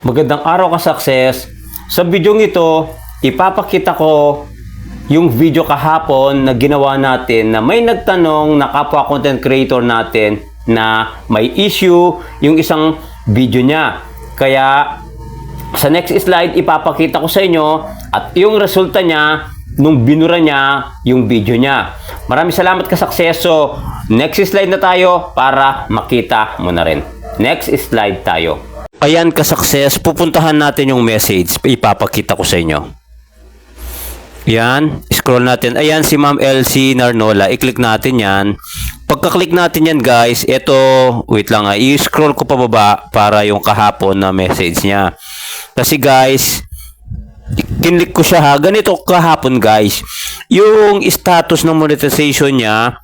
Magandang araw ka, success. Sa video ito, ipapakita ko yung video kahapon na ginawa natin na may nagtanong na kapwa content creator natin na may issue yung isang video niya. Kaya sa next slide, ipapakita ko sa inyo at yung resulta niya nung binura niya yung video niya. Maraming salamat ka, success. So, next slide na tayo para makita mo na rin. Next slide tayo. Ayan ka-success, pupuntahan natin yung message. Ipapakita ko sa inyo. Yan, scroll natin. Ayan si Ma'am Elsie Narnola. I-click natin yan. Pagka-click natin yan guys, ito, wait lang i-scroll ko pababa para yung kahapon na message niya. Kasi guys, kinlik ko siya ha. Ganito kahapon guys. Yung status ng monetization niya,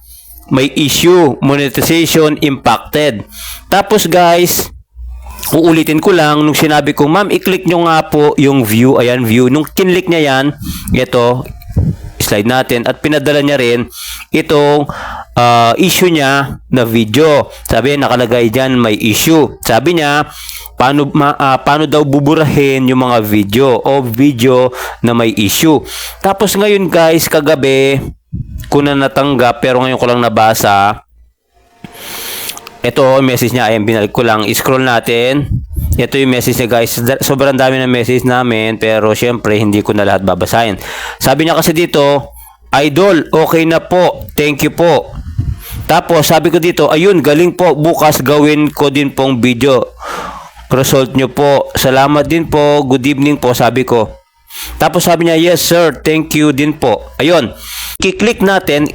may issue. Monetization impacted. Tapos guys, uulitin ko lang, nung sinabi ko, ma'am, i-click nyo nga po yung view. Ayan, view. Nung kinlik niya yan, ito, slide natin. At pinadala niya rin itong issue niya na video. Sabi niya, nakalagay dyan, may issue. Sabi niya, paano daw buburahin yung mga video o video na may issue. Tapos ngayon guys, kagabi, ko na natanggap, pero ngayon ko lang nabasa. Ito, message niya. Ayan, binalik ko lang. I-scroll natin. Ito yung message niya guys. Sobrang dami ng message namin. Pero syempre, hindi ko na lahat babasahin. Sabi niya kasi dito, Idol, okay na po. Thank you po. Tapos, sabi ko dito, ayun, galing po. Bukas gawin ko din pong video. Result nyo po. Salamat din po. Good evening po, sabi ko. Tapos sabi niya, yes sir, thank you din po. Ayun. Kiklik natin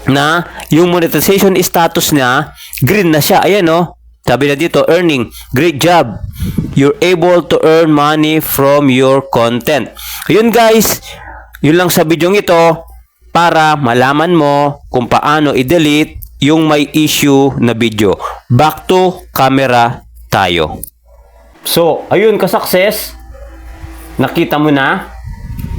na yung monetization status niya, green na siya. Ayan o. Sabi na dito, earning. Great job. You're able to earn money from your content. Ayun guys. Yun lang sa video ito para malaman mo kung paano i-delete yung may issue na video. Back to camera tayo. So, ayun ka-success. Nakita mo na.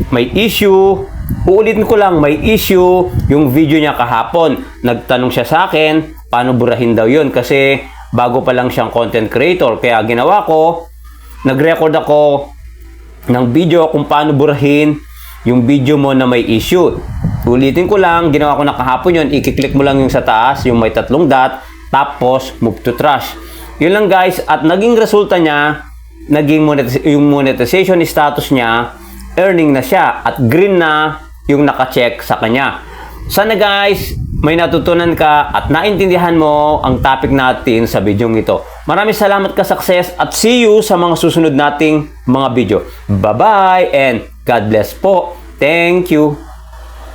May issue. Uulitin ko lang, may issue yung video niya kahapon. Nagtanong siya sa akin, paano burahin daw yun? Kasi bago pa lang siyang content creator. Kaya ginawa ko, nag-record ako ng video kung paano burahin yung video mo na may issue. Ulitin ko lang, ginawa ko na kahapon yun. I-click mo lang yung sa taas, yung may 3 dot, tapos move to trash. Yun lang guys, at naging resulta niya, yung monetization status niya, earning na siya at green na yung naka-check sa kanya. Sana guys, may natutunan ka at naintindihan mo ang topic natin sa video ito. Maraming salamat ka, success, at see you sa mga susunod nating mga video. Bye-bye and God bless po. Thank you.